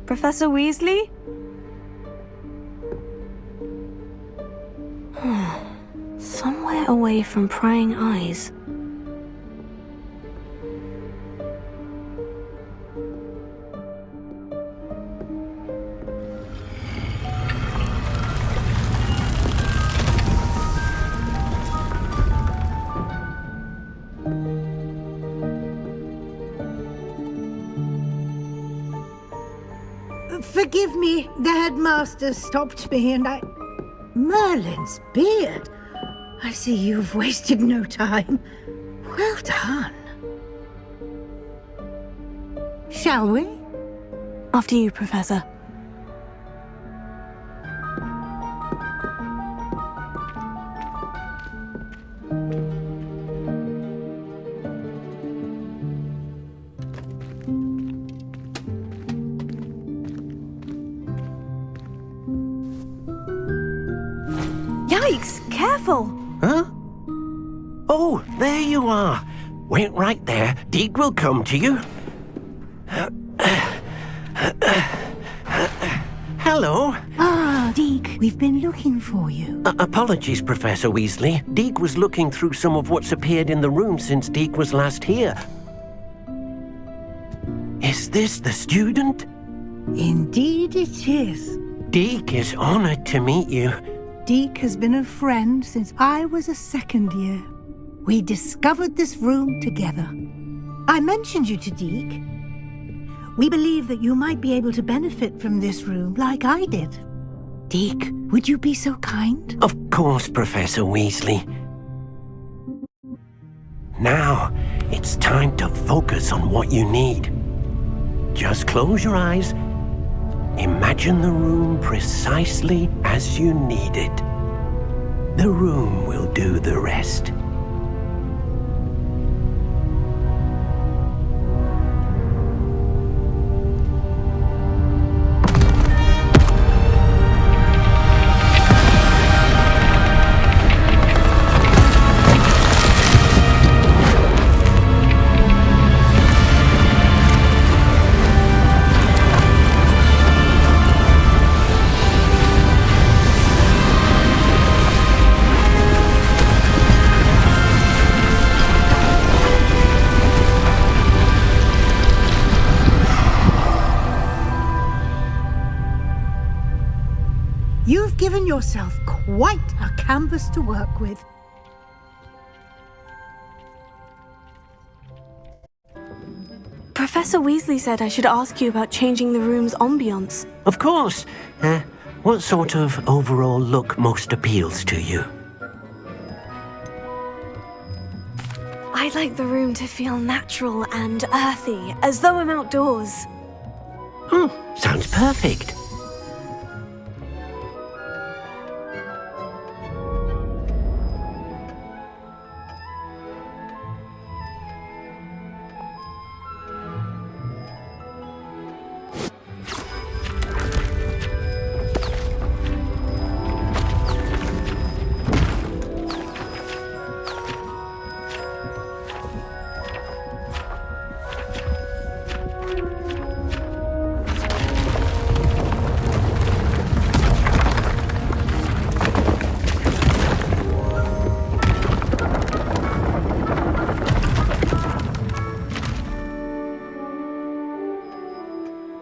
Professor Weasley? Somewhere away from prying eyes. Forgive me, the headmaster stopped me and I... Merlin's beard! I see you've wasted no time. Well done. Shall we? After you, Professor. Yikes! Careful! Huh? Oh, there you are. Wait right there. Deek will come to you. Hello. Ah, Deek, we've been looking for you. Apologies, Professor Weasley. Deek was looking through some of what's appeared in the room since Deek was last here. Is this the student? Indeed it is. Deek is honored to meet you. Deek has been a friend since I was a second year. We discovered this room together. I mentioned you to Deek. We believe that you might be able to benefit from this room like I did. Deek, would you be so kind? Of course, Professor Weasley. Now, it's time to focus on what you need. Just close your eyes. Imagine the room precisely as you need it. The room will do the rest. You've given yourself quite a canvas to work with. Professor Weasley said I should ask you about changing the room's ambience. Of course. What sort of overall look most appeals to you? I'd like the room to feel natural and earthy, as though I'm outdoors. Sounds perfect.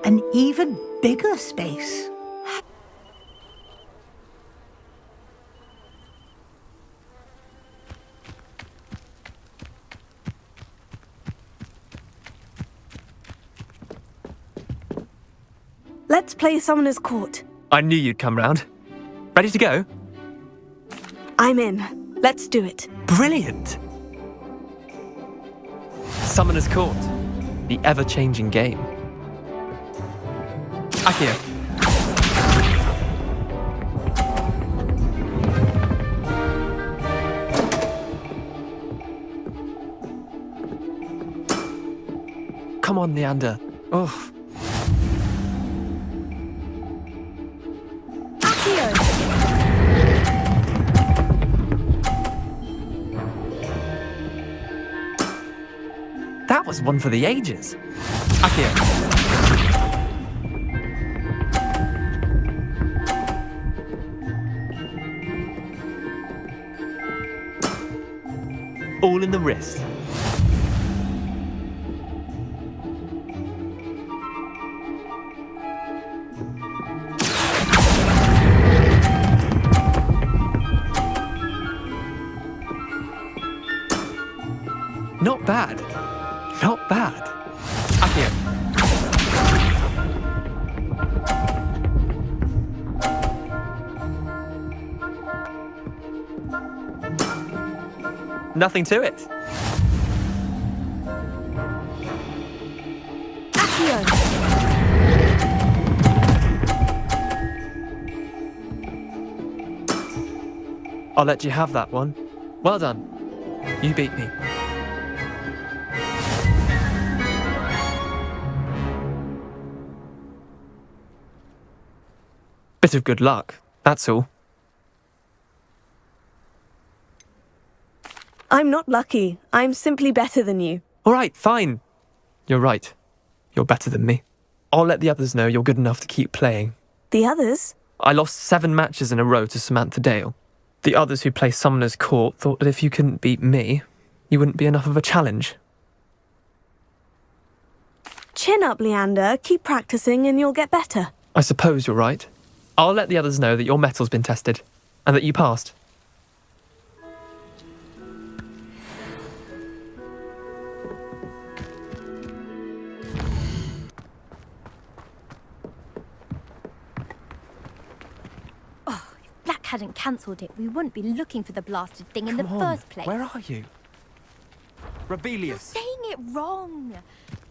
An even bigger space. Let's play Summoner's Court. I knew you'd come round. Ready to go? I'm in. Let's do it. Brilliant! Summoner's Court. The ever-changing game. Accio. Come on, Leander. Oh. That was one for the ages. Accio. wrist. Not bad. Not bad. Accio. Nothing to it. Accio. I'll let you have that one. Well done. You beat me. Bit of good luck, that's all. I'm not lucky. I'm simply better than you. All right, fine. You're right. You're better than me. I'll let the others know you're good enough to keep playing. The others? I lost 7 matches in a row to Samantha Dale. The others who play Summoner's Court thought that if you couldn't beat me, you wouldn't be enough of a challenge. Chin up, Leander. Keep practicing and you'll get better. I suppose you're right. I'll let the others know that your metal's been tested, and that you passed. If Black hadn't cancelled it, we wouldn't be looking for the blasted thing in the first place. Where are you? You're Rebellious. saying it wrong.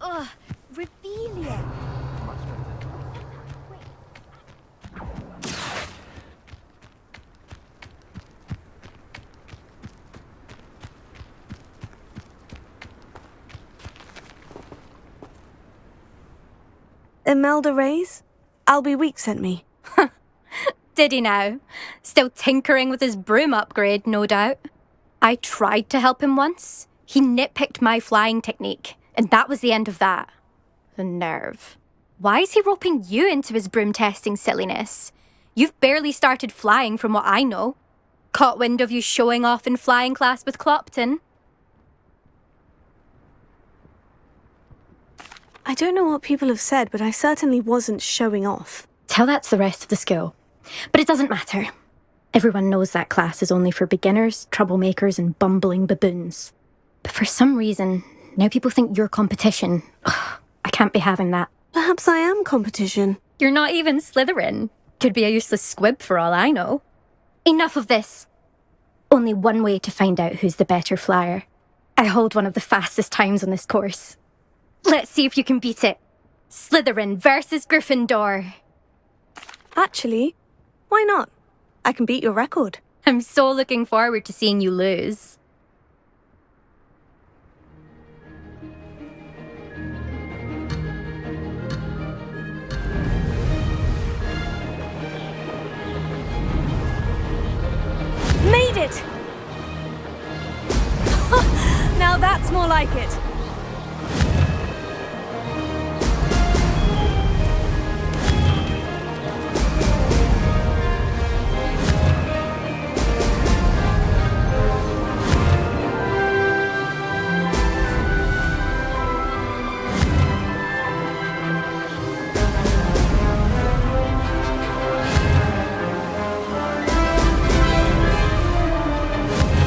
Ugh, Rebellion. Imelda Reyes? Albie Week sent me. Did he now? Still tinkering with his broom upgrade, no doubt. I tried to help him once. He nitpicked my flying technique, and that was the end of that. The nerve. Why is he roping you into his broom testing silliness? You've barely started flying from what I know. Caught wind of you showing off in flying class with Clopton. I don't know what people have said, but I certainly wasn't showing off. Tell that to the rest of the school. But it doesn't matter. Everyone knows that class is only for beginners, troublemakers, and bumbling baboons. But for some reason, now people think you're competition. Ugh, I can't be having that. Perhaps I am competition. You're not even Slytherin. Could be a useless squib for all I know. Enough of this. Only one way to find out who's the better flyer. I hold one of the fastest times on this course. Let's see if you can beat it. Slytherin versus Gryffindor. Actually, why not? I can beat your record. I'm so looking forward to seeing you lose. Made it! Now that's more like it.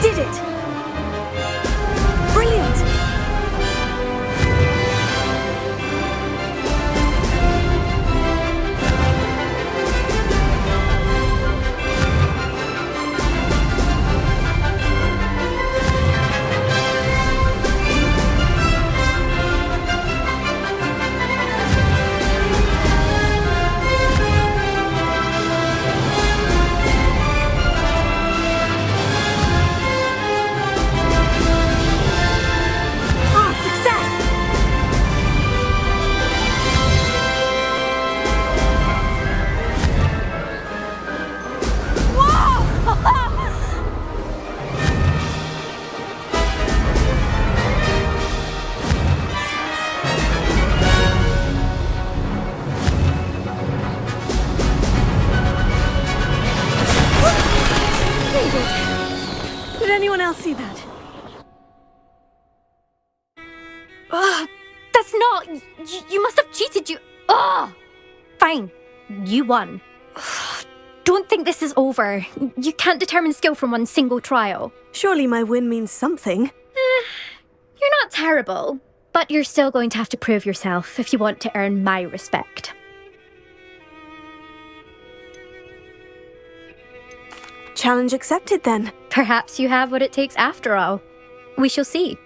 Did it! Brilliant! Oh, you must have cheated, you... Oh! Fine. You won. Don't think this is over. You can't determine skill from one single trial. Surely my win means something. You're not terrible, but you're still going to have to prove yourself if you want to earn my respect. Challenge accepted then. Perhaps you have what it takes after all. We shall see.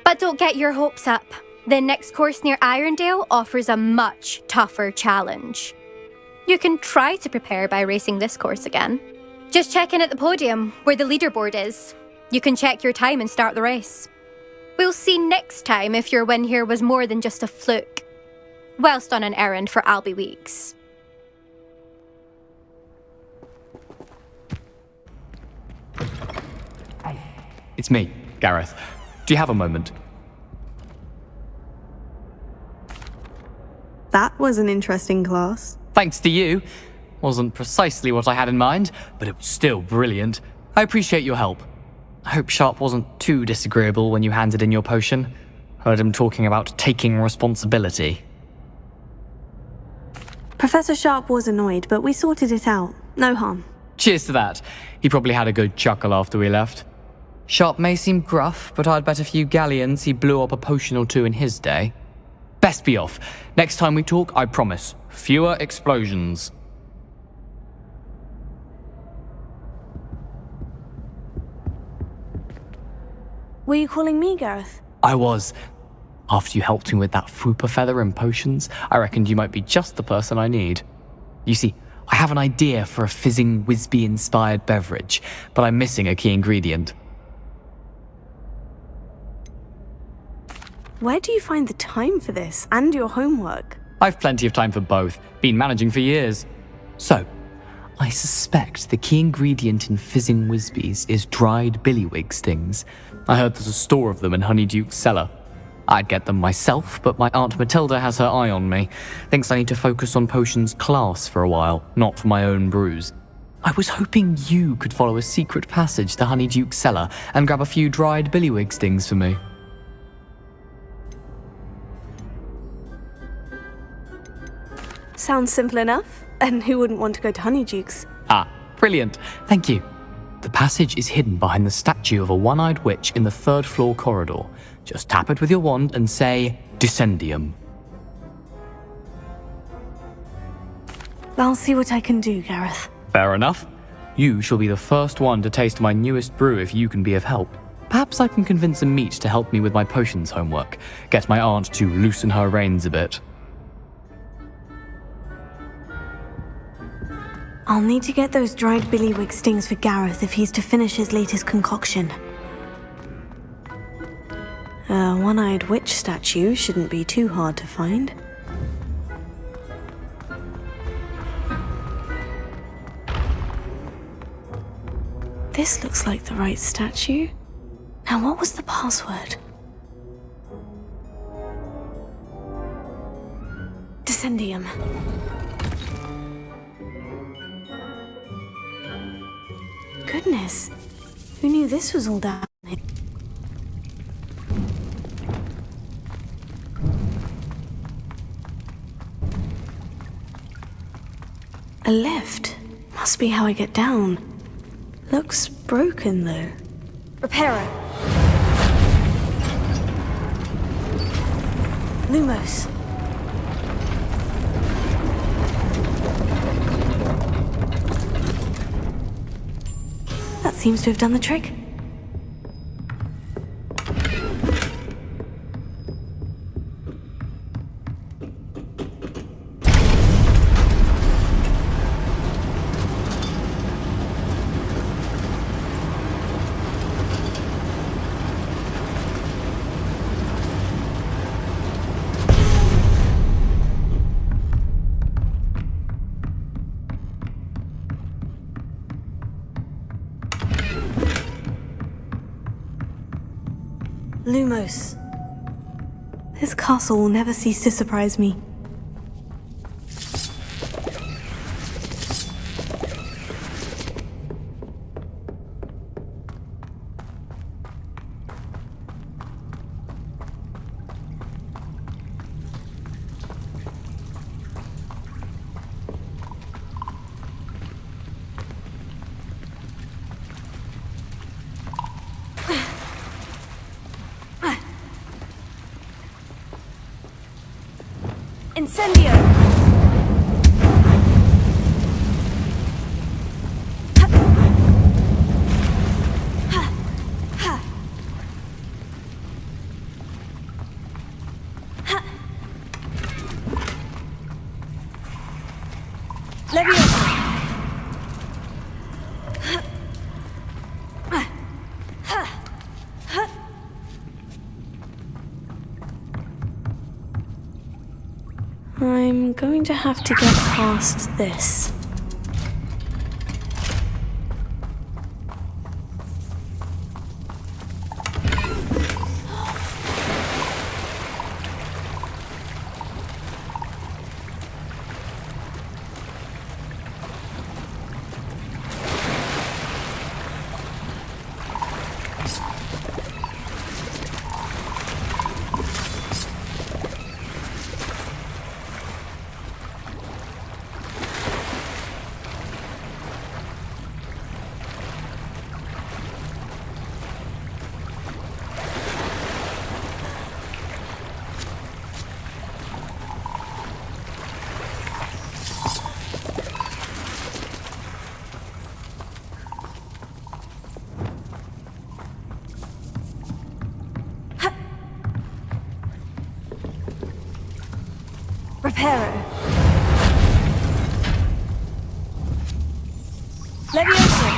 But don't get your hopes up. The next course near Irondale offers a much tougher challenge. You can try to prepare by racing this course again. Just check in at the podium, where the leaderboard is. You can check your time and start the race. We'll see next time if your win here was more than just a fluke. Whilst on an errand for Albie Weeks. It's me, Gareth. Do you have a moment? That was an interesting class. Thanks to you. Wasn't precisely what I had in mind, but it was still brilliant. I appreciate your help. I hope Sharp wasn't too disagreeable when you handed in your potion. Heard him talking about taking responsibility. Professor Sharp was annoyed, but we sorted it out. No harm. Cheers to that. He probably had a good chuckle after we left. Sharp may seem gruff, but I'd bet a few galleons he blew up a potion or two in his day. Best be off. Next time we talk, I promise. Fewer explosions. Were you calling me, Gareth? I was. After you helped me with that fupa feather and potions, I reckoned you might be just the person I need. You see, I have an idea for a fizzing Whizbee-inspired beverage, but I'm missing a key ingredient. Where do you find the time for this and your homework? I've plenty of time for both. Been managing for years. So, I suspect the key ingredient in fizzing Whizbees is dried billywig stings. I heard there's a store of them in Honeyduke's cellar. I'd get them myself, but my Aunt Matilda has her eye on me. Thinks I need to focus on potions class for a while, not for my own brews. I was hoping you could follow a secret passage to Honeyduke's cellar and grab a few dried billywig stings for me. Sounds simple enough. And who wouldn't want to go to Honeyduke's? Ah, brilliant. Thank you. The passage is hidden behind the statue of a one-eyed witch in the third-floor corridor. Just tap it with your wand and say, Dissending. I'll see what I can do, Gareth. Fair enough. You shall be the first one to taste my newest brew if you can be of help. Perhaps I can convince a meat to help me with my potions homework. Get my aunt to loosen her reins a bit. I'll need to get those dried billywig stings for Gareth if he's to finish his latest concoction. A one-eyed witch statue shouldn't be too hard to find. This looks like the right statue. Now what was the password? Dissending. Goodness, who knew this was all down here? A lift. Must be how I get down. Looks broken though. Repair it. Lumos. That seems to have done the trick. Lumos. This castle will never cease to surprise me. Incendio! I'm going to have to get past this. Reparo. Levioso.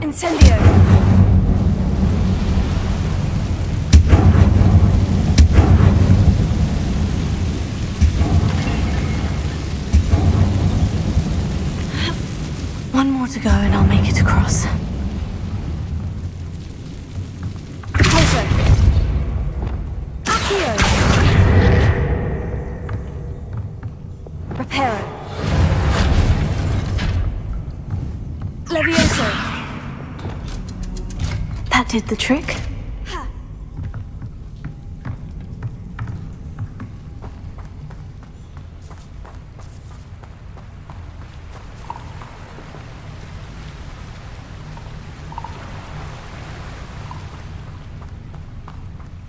Incendio. One more to go and I'll make it across. Pulso. Accio. Reparo. Levioso. That did the trick.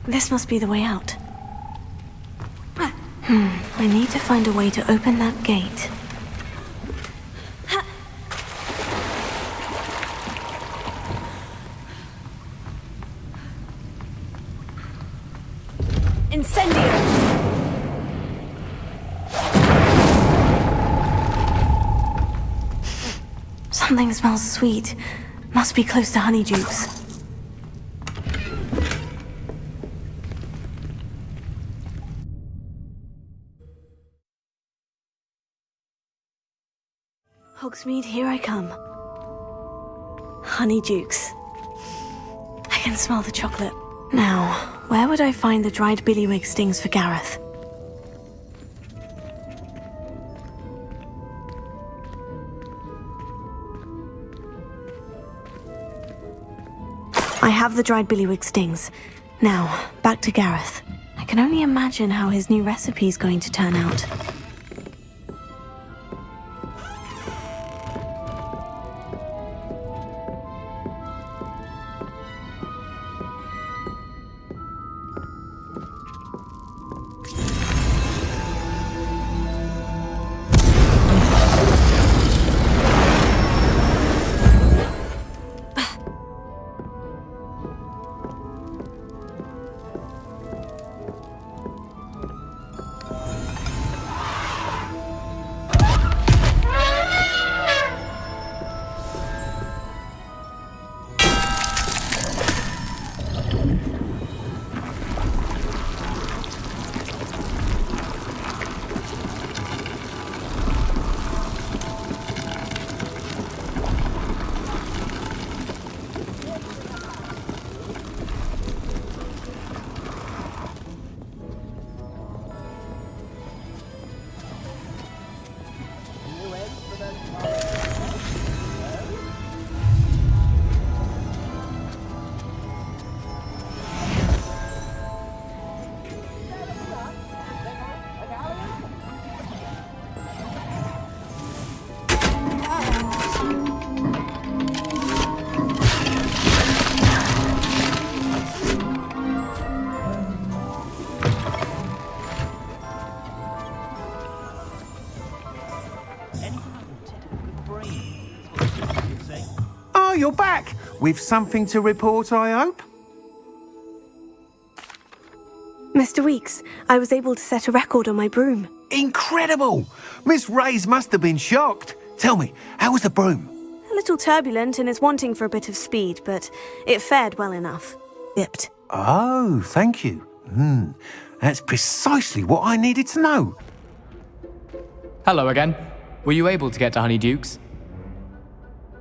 This must be the way out. I need to find a way to open that gate. Incendio! Something smells sweet. Must be close to Honeydukes. Hogsmeade, here I come. Honeydukes. I can smell the chocolate. Now, where would I find the dried billywig stings for Gareth? I have the dried billywig stings. Now, back to Gareth. I can only imagine how his new recipe is going to turn out. you're back. With something to report, I hope? Mr. Weeks, I was able to set a record on my broom. Incredible! Miss Reyes must have been shocked. Tell me, how was the broom? A little turbulent and is wanting for a bit of speed, but it fared well enough. Dipped. Oh, thank you. That's precisely what I needed to know. Hello again. Were you able to get to Honeydukes?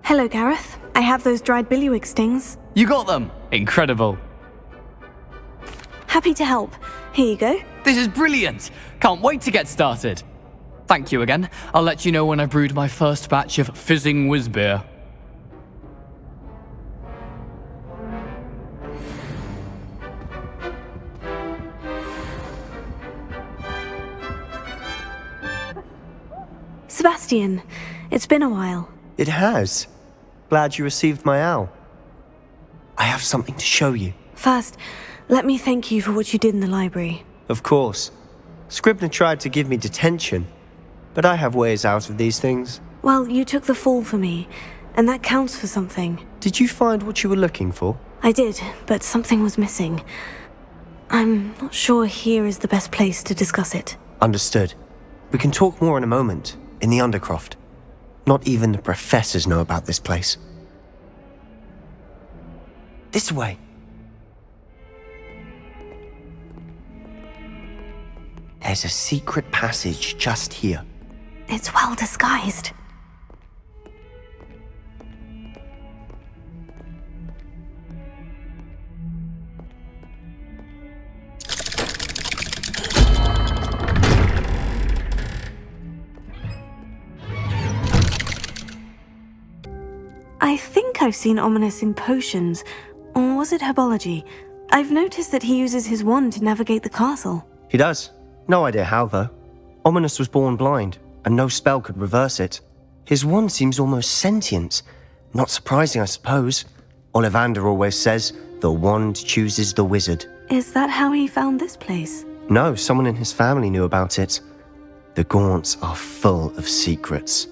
Hello, Gareth. I have those dried billywig stings. You got them! Incredible. Happy to help. Here you go. This is brilliant! Can't wait to get started. Thank you again. I'll let you know when I've brewed my first batch of fizzing whizbeer. Sebastian, it's been a while. It has. Glad you received my owl. I have something to show you. First, let me thank you for what you did in the library. Of course. Scribner tried to give me detention, but I have ways out of these things. Well, you took the fall for me, and that counts for something. Did you find what you were looking for? I did, but something was missing. I'm not sure here is the best place to discuss it. Understood. We can talk more in a moment, in the Undercroft. Not even the professors know about this place. This way. There's a secret passage just here. It's well disguised. I think I've seen Ominous in potions, or was it herbology? I've noticed that he uses his wand to navigate the castle. He does. No idea how, though. Ominous was born blind, and no spell could reverse it. His wand seems almost sentient. Not surprising, I suppose. Ollivander always says, the wand chooses the wizard. Is that how he found this place? No, someone in his family knew about it. The Gaunts are full of secrets.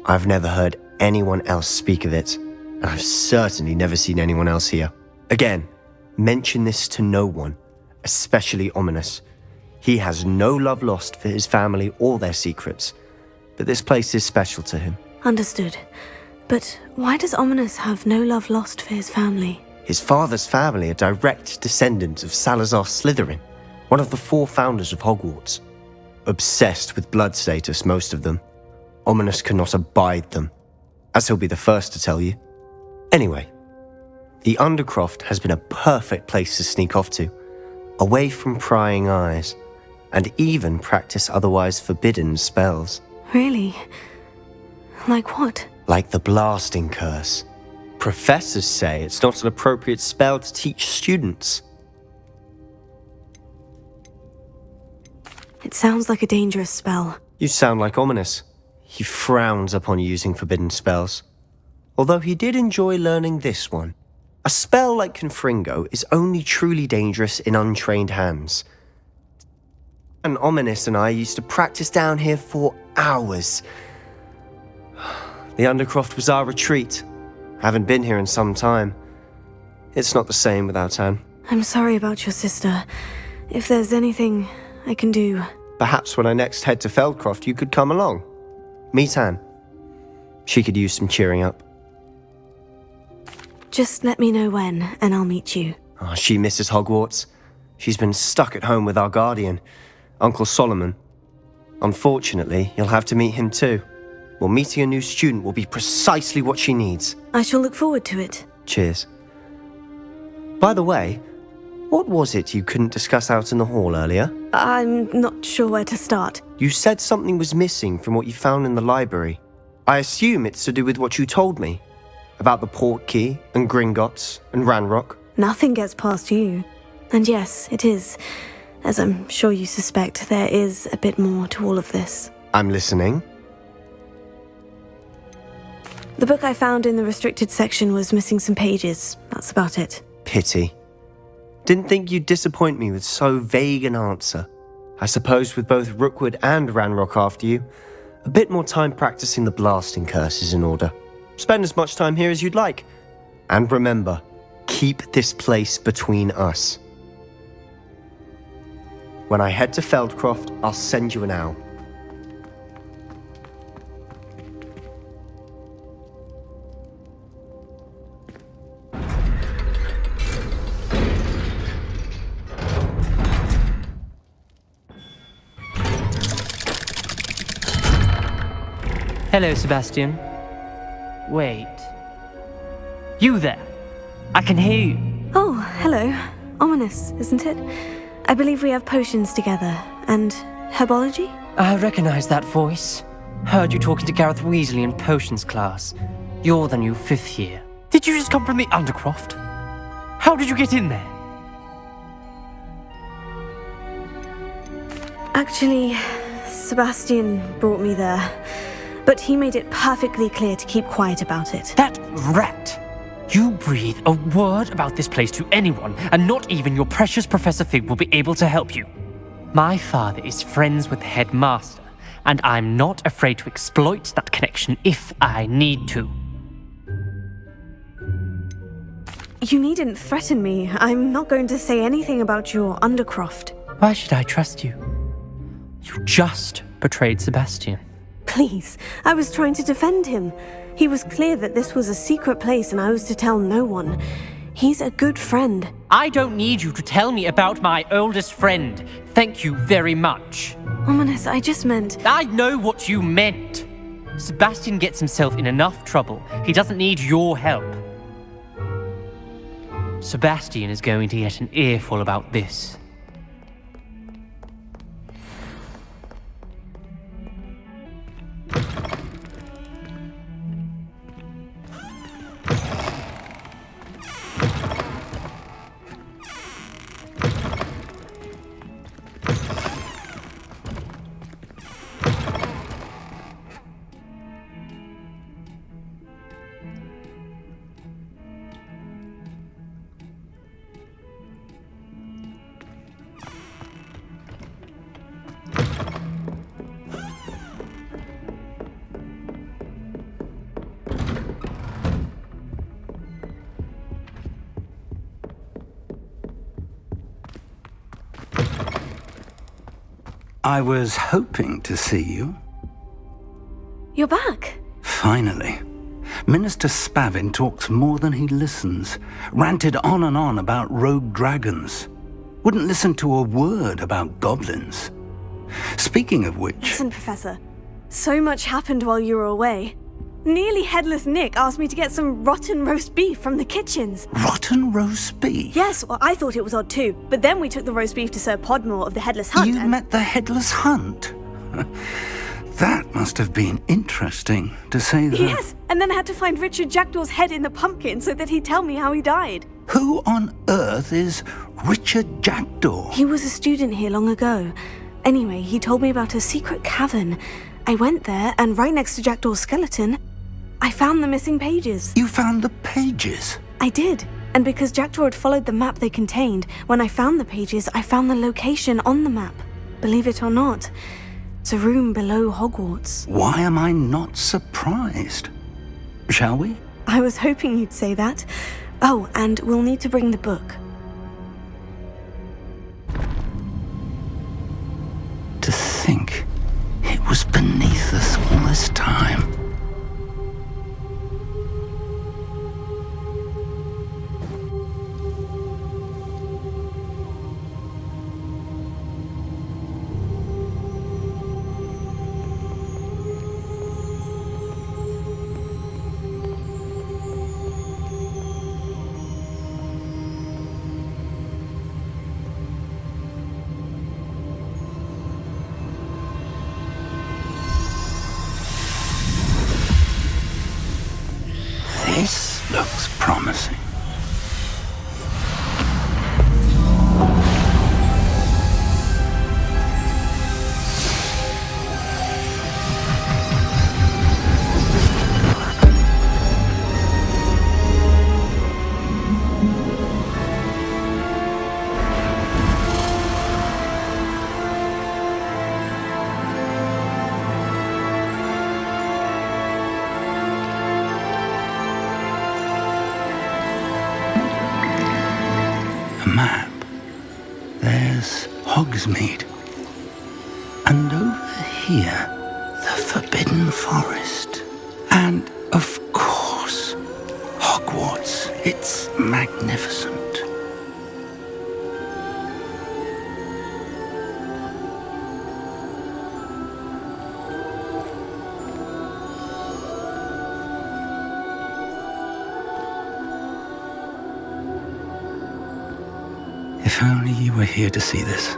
I've never heard anyone else speak of it, and I've certainly never seen anyone else here. Again, mention this to no one, especially Ominous. He has no love lost for his family or their secrets, but this place is special to him. Understood. But why does Ominous have no love lost for his family? His father's family are direct descendants of Salazar Slytherin, one of the 4 founders of Hogwarts. Obsessed with blood status, most of them. Ominous cannot abide them, as he'll be the first to tell you. Anyway, the Undercroft has been a perfect place to sneak off to, away from prying eyes, and even practice otherwise forbidden spells. Really? Like what? Like the blasting curse. Professors say it's not an appropriate spell to teach students. It sounds like a dangerous spell. You sound like Ominous. He frowns upon using forbidden spells. Although he did enjoy learning this one. A spell like Confringo is only truly dangerous in untrained hands. And Ominous and I used to practice down here for hours. The Undercroft was our retreat. Haven't been here in some time. It's not the same without Anne. I'm sorry about your sister. If there's anything I can do... Perhaps when I next head to Feldcroft, you could come along. Meet Anne. She could use some cheering up. Just let me know when, and I'll meet you. Oh, she misses Hogwarts. She's been stuck at home with our guardian, Uncle Solomon. Unfortunately, you'll have to meet him too. Well, meeting a new student will be precisely what she needs. I shall look forward to it. Cheers. By the way, what was it you couldn't discuss out in the hall earlier? I'm not sure where to start. You said something was missing from what you found in the library. I assume it's to do with what you told me. About the Portkey, and Gringotts, and Ranrock. Nothing gets past you. And yes, it is. As I'm sure you suspect, there is a bit more to all of this. I'm listening. The book I found in the restricted section was missing some pages. That's about it. Pity. Didn't think you'd disappoint me with so vague an answer. I suppose with both Rookwood and Ranrock after you, a bit more time practicing the blasting curse is in order. Spend as much time here as you'd like. And remember, keep this place between us. When I head to Feldcroft, I'll send you an owl. Hello, Sebastian. Wait. You there? I can hear you. Oh, hello. Ominous, isn't it? I believe we have potions together. And herbology? I recognize that voice. Heard you talking to Gareth Weasley in potions class. You're the new 5th year. Did you just come from the Undercroft? How did you get in there? Actually, Sebastian brought me there. But he made it perfectly clear to keep quiet about it. That rat! You breathe a word about this place to anyone, and not even your precious Professor Fig will be able to help you. My father is friends with the headmaster, and I'm not afraid to exploit that connection if I need to. You needn't threaten me. I'm not going to say anything about your Undercroft. Why should I trust you? You just betrayed Sebastian. Please, I was trying to defend him. He was clear that this was a secret place and I was to tell no one. He's a good friend. I don't need you to tell me about my oldest friend. Thank you very much. Ominous, I just meant... I know what you meant. Sebastian gets himself in enough trouble. He doesn't need your help. Sebastian is going to get an earful about this. I was hoping to see you. You're back. Finally. Minister Spavin talks more than he listens. Ranted on and on about rogue dragons. Wouldn't listen to a word about goblins. Speaking of which... Listen, Professor. So much happened while you were away. Nearly Headless Nick asked me to get some rotten roast beef from the kitchens. Rotten roast beef? Yes, well, I thought it was odd too. But then we took the roast beef to Sir Podmore of the Headless Hunt. You met the Headless Hunt? That must have been interesting, to say the... Yes, and then I had to find Richard Jackdaw's head in the pumpkin so that he'd tell me how he died. Who on earth is Richard Jackdaw? He was a student here long ago. Anyway, he told me about a secret cavern. I went there, and right next to Jackdaw's skeleton, I found the missing pages. You found the pages? I did. And because Jackdaw had followed the map they contained, when I found the pages, I found the location on the map. Believe it or not, it's a room below Hogwarts. Why am I not surprised? Shall we? I was hoping you'd say that. Oh, and we'll need to bring the book. To think it was beneath us all this time. This looks promising. A map. There's Hogsmeade. And over here, the Forbidden Forest. And, of course, Hogwarts. It's magnificent. If only you were here to see this.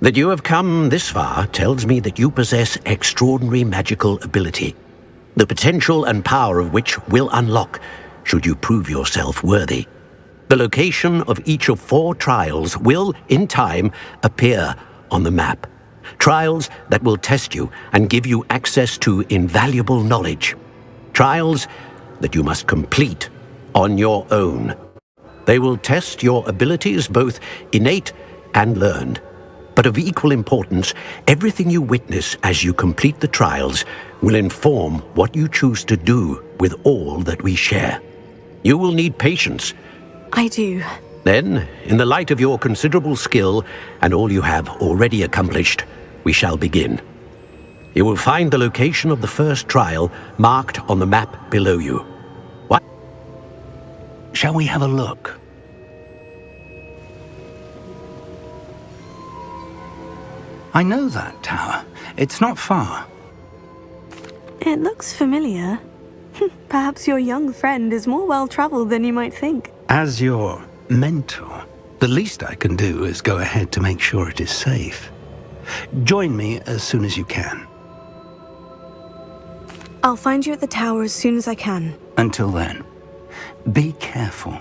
That you have come this far tells me that you possess extraordinary magical ability, the potential and power of which will unlock should you prove yourself worthy. The location of each of 4 trials will, in time, appear on the map. Trials that will test you and give you access to invaluable knowledge. Trials that you must complete on your own. They will test your abilities, both innate and learned. But of equal importance, everything you witness as you complete the trials will inform what you choose to do with all that we share. You will need patience. I do. Then, in the light of your considerable skill and all you have already accomplished, we shall begin. You will find the location of the first trial marked on the map below you. What? Shall we have a look? I know that tower. It's not far. It looks familiar. Perhaps your young friend is more well-traveled than you might think. As your mentor, the least I can do is go ahead to make sure it is safe. Join me as soon as you can. I'll find you at the tower as soon as I can. Until then, be careful,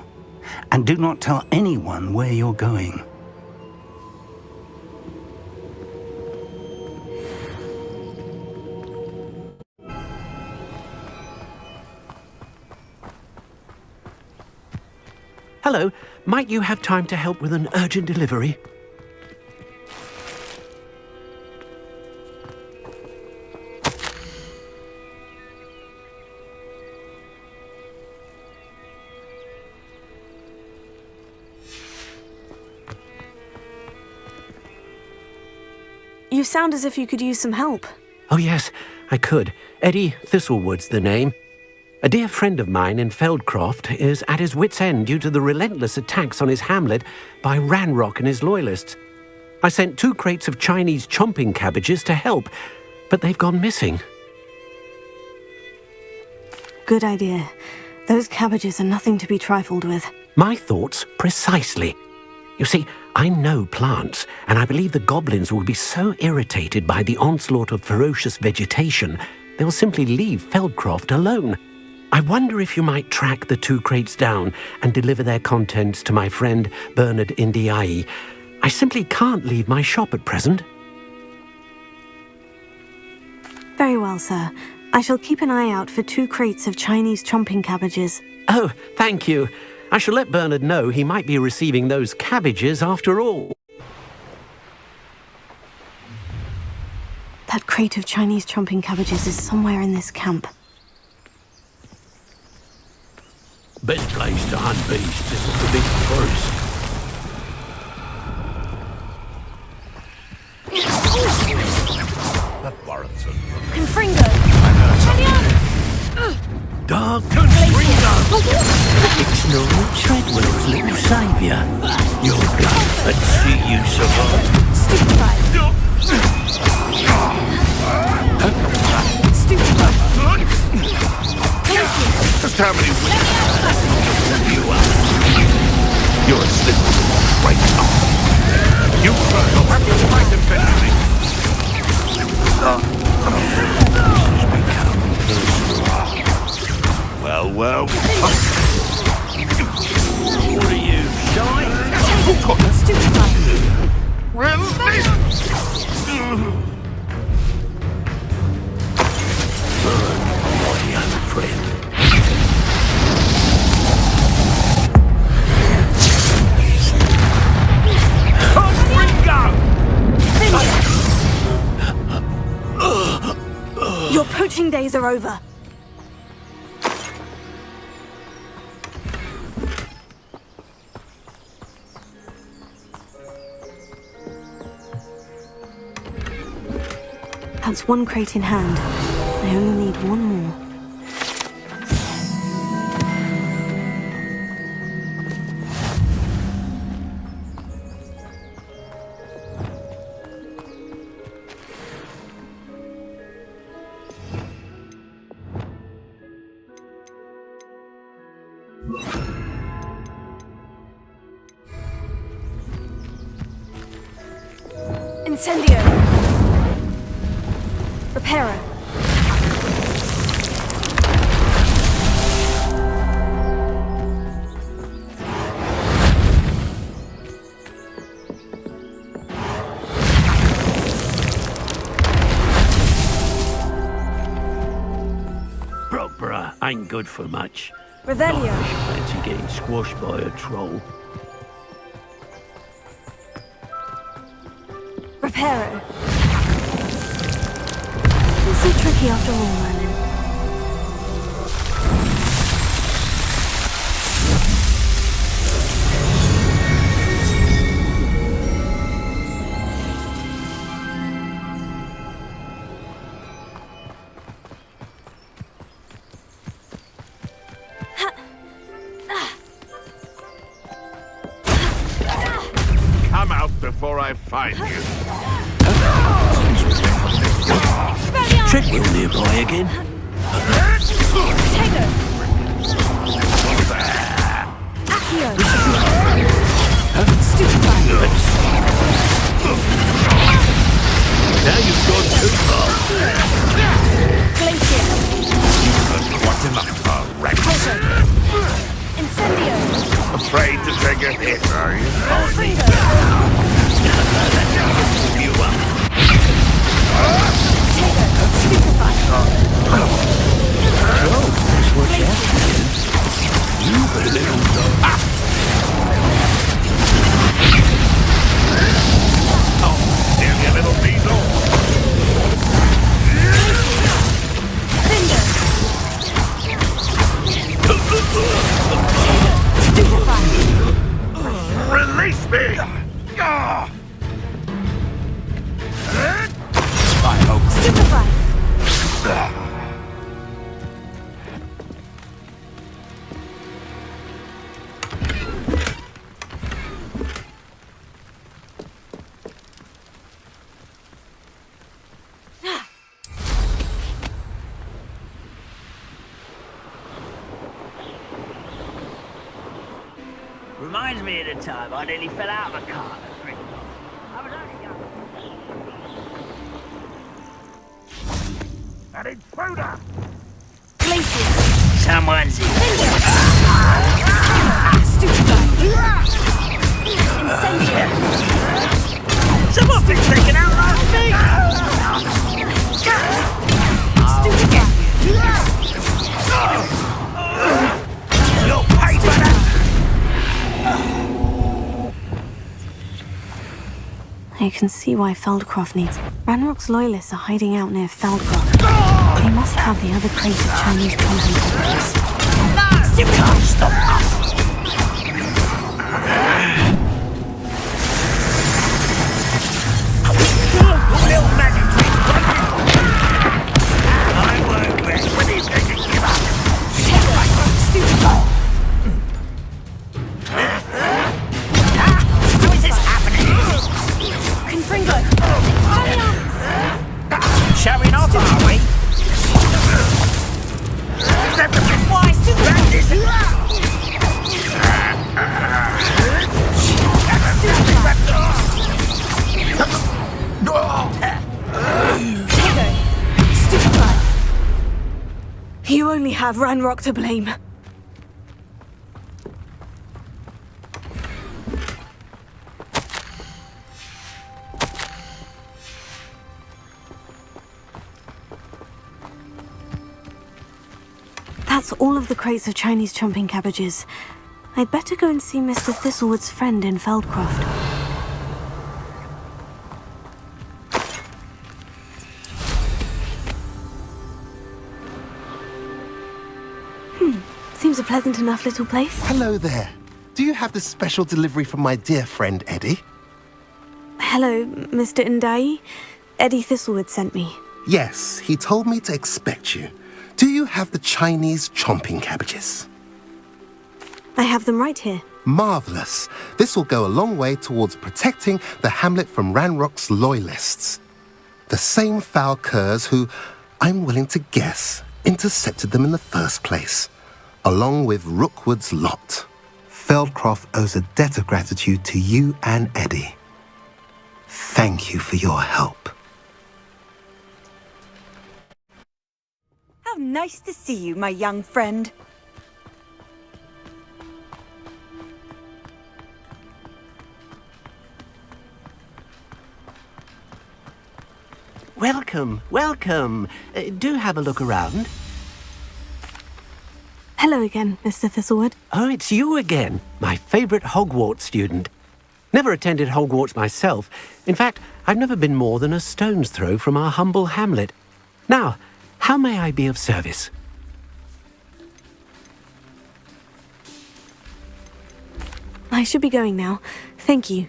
and do not tell anyone where you're going. Hello, might you have time to help with an urgent delivery? You sound as if you could use some help. Oh yes, I could. Eddie Thistlewood's the name. A dear friend of mine in Feldcroft is at his wit's end due to the relentless attacks on his hamlet by Ranrock and his loyalists. I sent 2 crates of Chinese chomping cabbages to help, but they've gone missing. Good idea. Those cabbages are nothing to be trifled with. My thoughts precisely. You see, I know plants, and I believe the goblins will be so irritated by the onslaught of ferocious vegetation, they'll simply leave Feldcroft alone. I wonder if you might track the 2 crates down and deliver their contents to my friend Bernard Indiai. I simply can't leave my shop at present. Very well, sir. I shall keep an eye out for 2 crates of Chinese chomping cabbages. Oh, thank you. I shall let Bernard know he might be receiving those cabbages after all. That crate of Chinese chomping cabbages is somewhere in this camp. Best place to hunt beasts is the Forbidden Forest. Confringo! Dark Confringo! It's Norman Treadwell's little saviour. You're glad to see you survive. Stupefied! Stupefied! Just how many weeks you are? You're a slipper right up. You will have to fight eventually. This has become personal. Well. What are you, shy? Well, my young friend. Your poaching days are over. That's one crate in hand. I only need one more. Incendio! Reparo! Proper ain't good for much. Revelio! Fancy getting squashed by a troll. Reparo. It's so tricky after all, Merlin. Come out before I find you. Check will nearby again. Now you've gone too far. What's enough, wreck? Incendio! Afraid to take a hit, are you? You up. Damn you little weasel! Release me! I hope. Stupefy! Reminds me of the time I nearly fell out of a car at Gryffindor. I was only young. An intruder! Glacius! Someone's in. Stupefy! Incendio! Someone's been taken out last week! Stupefy! You'll pay for that! I can see why Feldcroft needs. Ranrock's loyalists are hiding out near Feldcroft. They must have the other crate of Chinese trumpet cabbages. You can't stop us! Little magic tricks, I work best when he's going to give up. What is this happening? Confringo! Showing off, are we? Is that the bit wise to practice? Stupefy! You only have Ranrock to blame. That's all of the crates of Chinese chomping cabbages. I'd better go and see Mr. Thistlewood's friend in Feldcroft. Seems a pleasant enough little place. Hello there. Do you have the special delivery from my dear friend Eddie? Hello, Mr. Ndai. Eddie Thistlewood sent me. Yes, he told me to expect you. Do you have the Chinese chomping cabbages? I have them right here. Marvellous. This will go a long way towards protecting the hamlet from Ranrock's loyalists. The same foul curs who, I'm willing to guess, intercepted them in the first place, along with Rookwood's lot. Feldcroft owes a debt of gratitude to you and Eddie. Thank you for your help. How nice to see you, my young friend. Welcome, welcome. Do have a look around. Hello again, Mr. Thistlewood. Oh, it's you again, my favourite Hogwarts student. Never attended Hogwarts myself. In fact, I've never been more than a stone's throw from our humble hamlet. Now, how may I be of service? I should be going now. Thank you.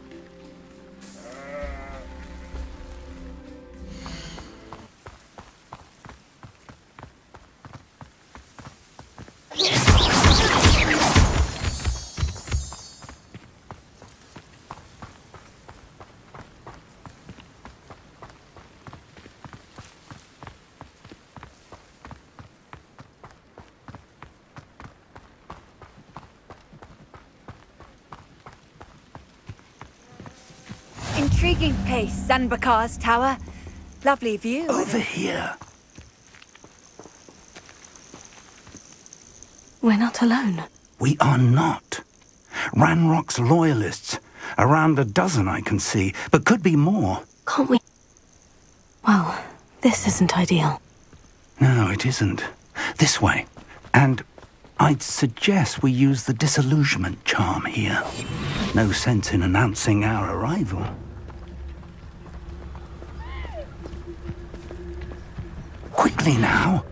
Intriguing place, Sanbakar's tower. Lovely view. Over here. We're not alone. We are not. Ranrock's loyalists. Around a dozen I can see, but could be more. Can't we? Well, this isn't ideal. No, it isn't. This way. And I'd suggest we use the disillusionment charm here. No sense in announcing our arrival. Quickly now.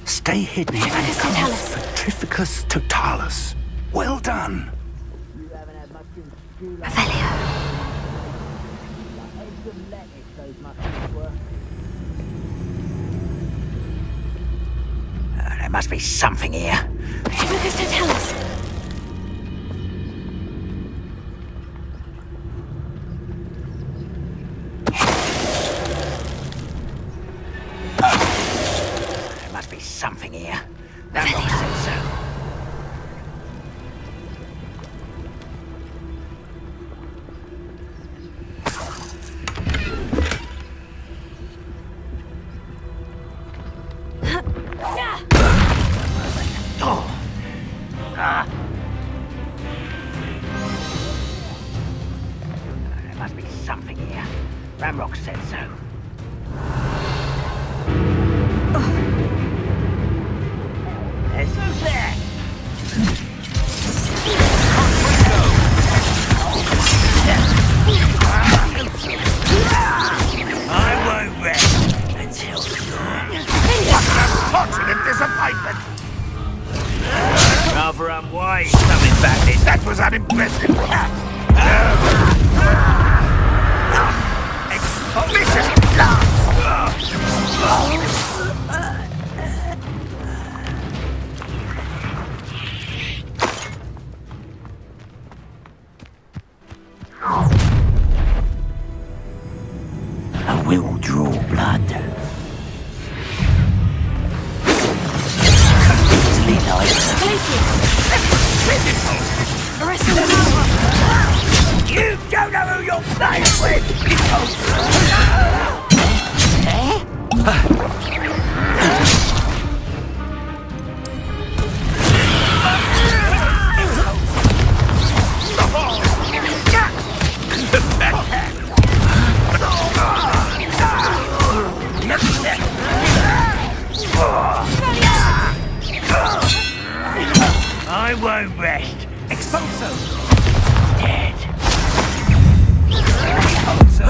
Stay hidden and come off Petrificus totalis. Well done. There must be something here. Petrificus totalis. There must be something here. That rock said so. There must be something here. Ramrock said so. There's who's there? I won't rest until what an unfortunate disappointment! Rather unwise coming back this. That was unimpressive. Vicious I will draw blood. You don't know who you're playing with! I won't rest. Expulso! Dead. Expulso!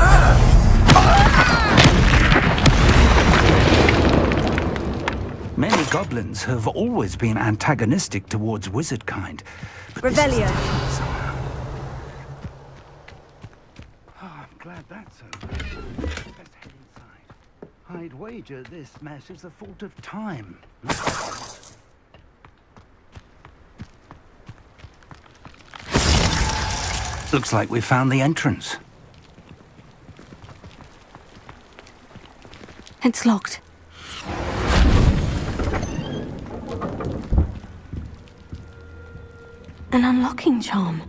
Many goblins have always been antagonistic towards wizard kind. But Revelio. I'm glad that's over. Best head inside. I'd wager this mess is the fault of time. Looks like we found the entrance. It's locked. An unlocking charm.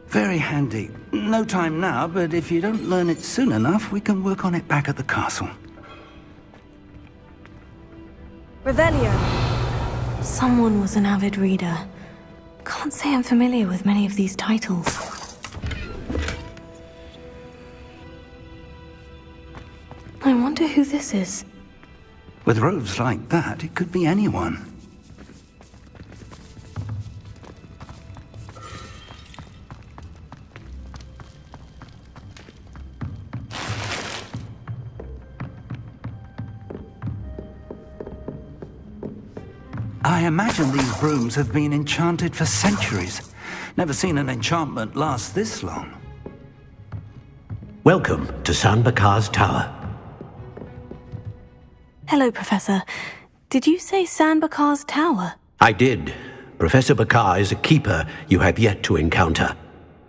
Very handy. No time now, but if you don't learn it soon enough, we can work on it back at the castle. Revelio. Someone was an avid reader. Can't say I'm familiar with many of these titles. I wonder who this is. With robes like that, it could be anyone. I imagine these brooms have been enchanted for centuries. Never seen an enchantment last this long. Welcome to San Bakar's Tower. Hello, Professor. Did you say San Bakar's Tower? I did. Professor Bakar is a keeper you have yet to encounter.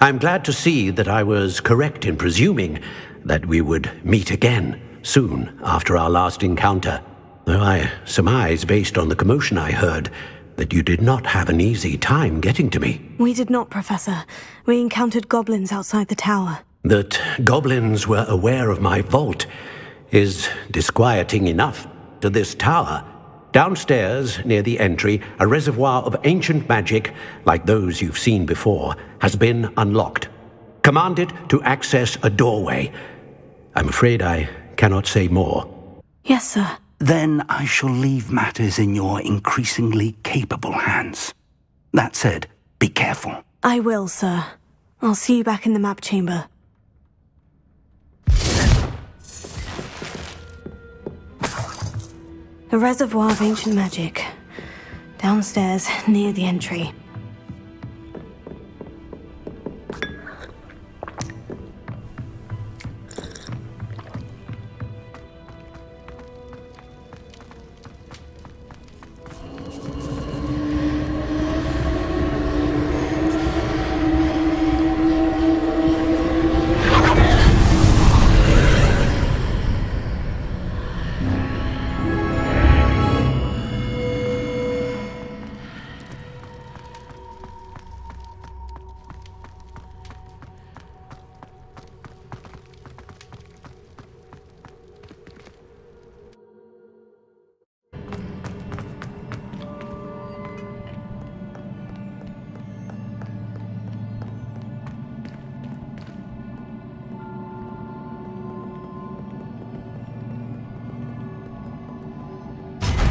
I'm glad to see that I was correct in presuming that we would meet again soon after our last encounter. Though I surmise, based on the commotion I heard, that you did not have an easy time getting to me. We did not, Professor. We encountered goblins outside the tower. That goblins were aware of my vault is disquieting enough. To this tower, downstairs near the entry, a reservoir of ancient magic, like those you've seen before, has been unlocked. Commanded to access a doorway. I'm afraid I cannot say more. Yes, sir. Then I shall leave matters in your increasingly capable hands. That said, be careful. I will, sir. I'll see you back in the map chamber. A reservoir of ancient magic. Downstairs, near the entry.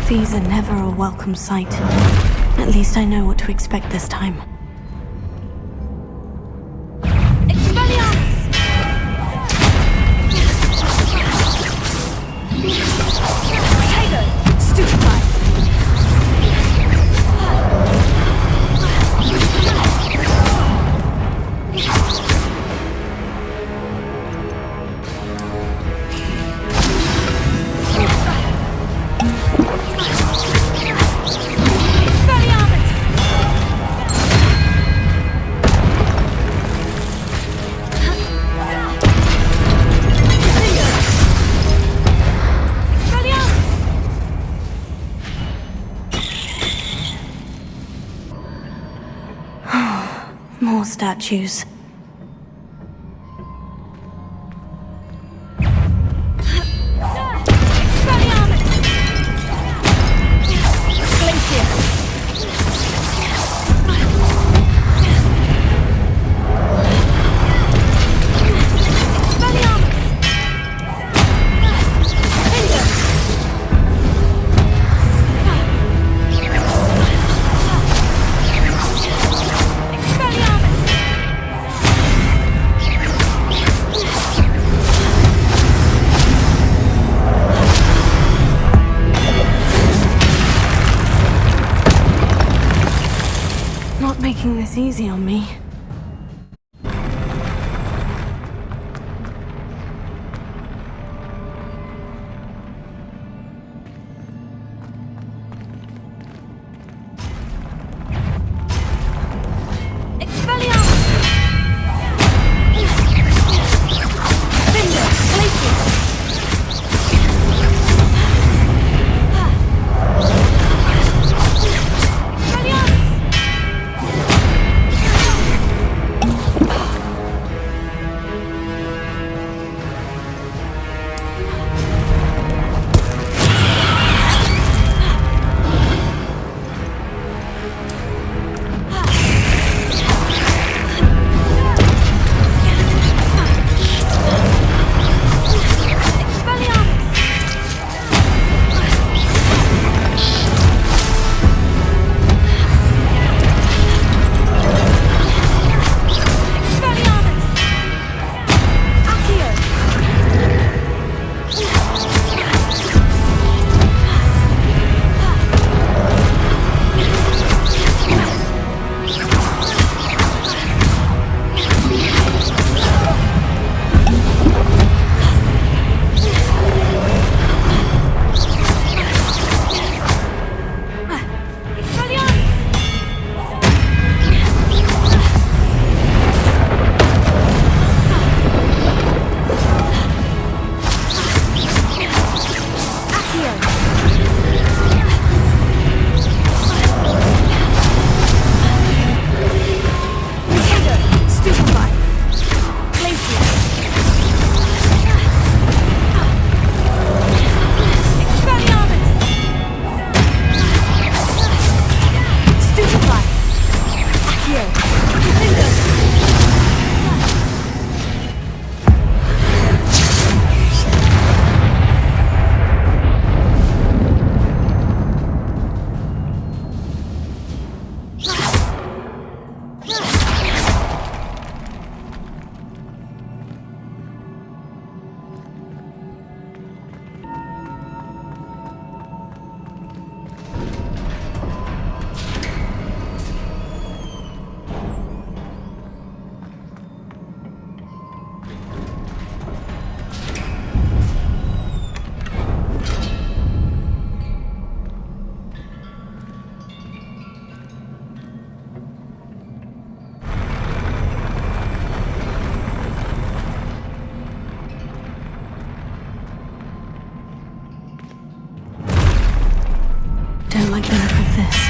These are never a welcome sight. At least I know what to expect this time. More statues. this easy on me. Don't like the look of this.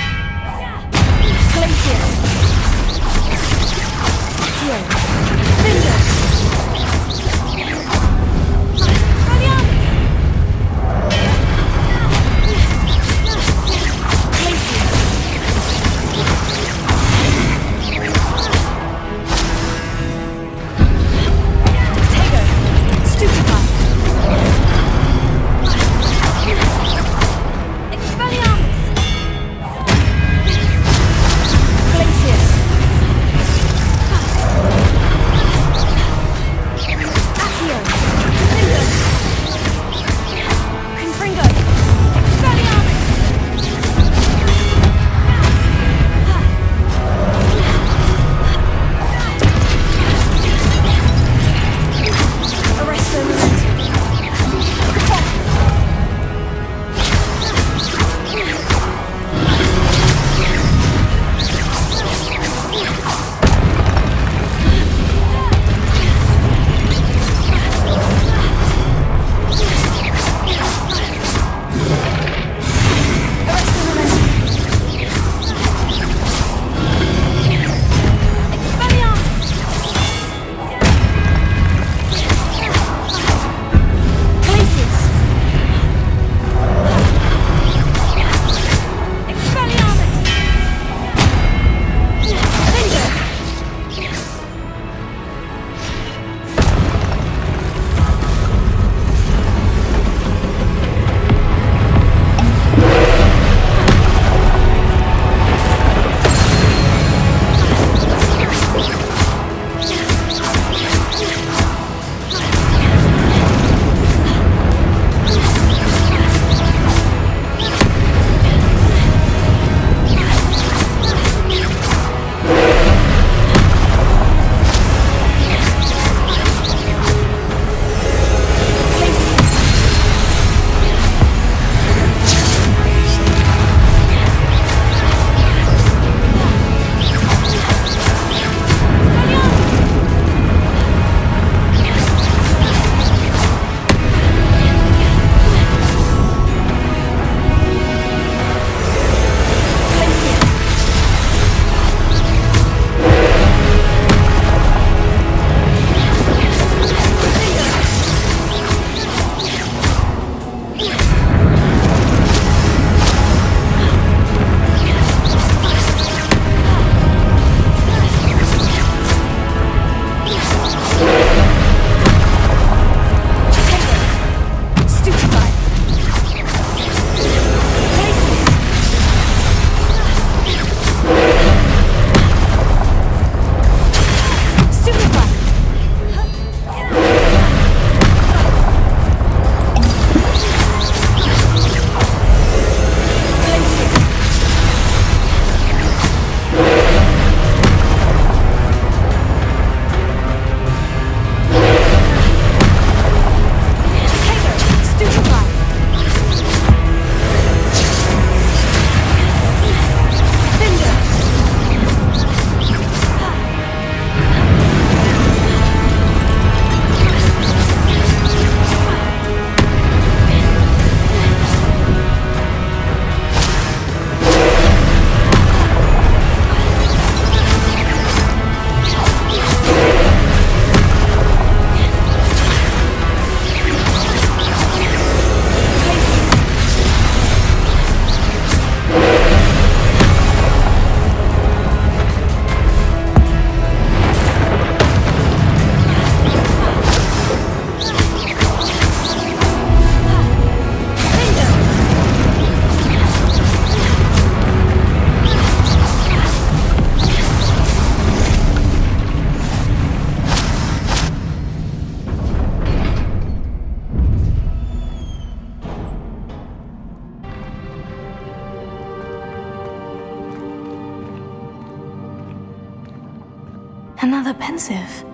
Another pensive.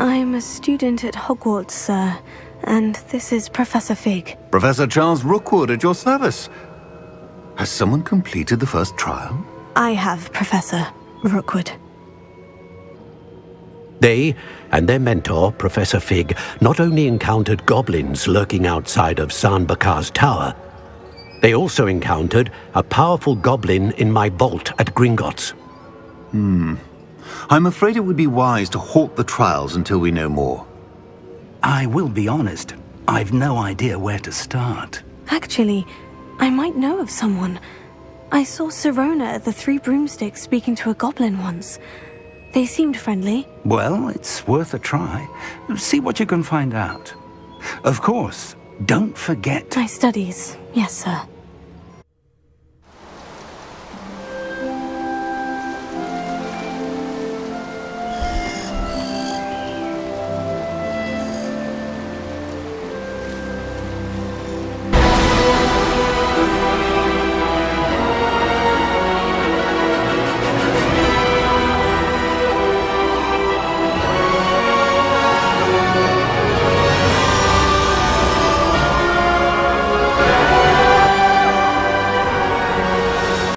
I'm a student at Hogwarts, sir, and this is Professor Fig. Professor Charles Rookwood at your service. Has someone completed the first trial? I have, Professor Rookwood. They and their mentor, Professor Fig, not only encountered goblins lurking outside of San Bakar's tower, they also encountered a powerful goblin in my vault at Gringotts. I'm afraid it would be wise to halt the trials until we know more. I will be honest, I've no idea where to start. Actually, I might know of someone. I saw Sirona at the Three Broomsticks speaking to a goblin once. They seemed friendly. Well, it's worth a try. See what you can find out. Of course, don't forget... My studies, yes, sir.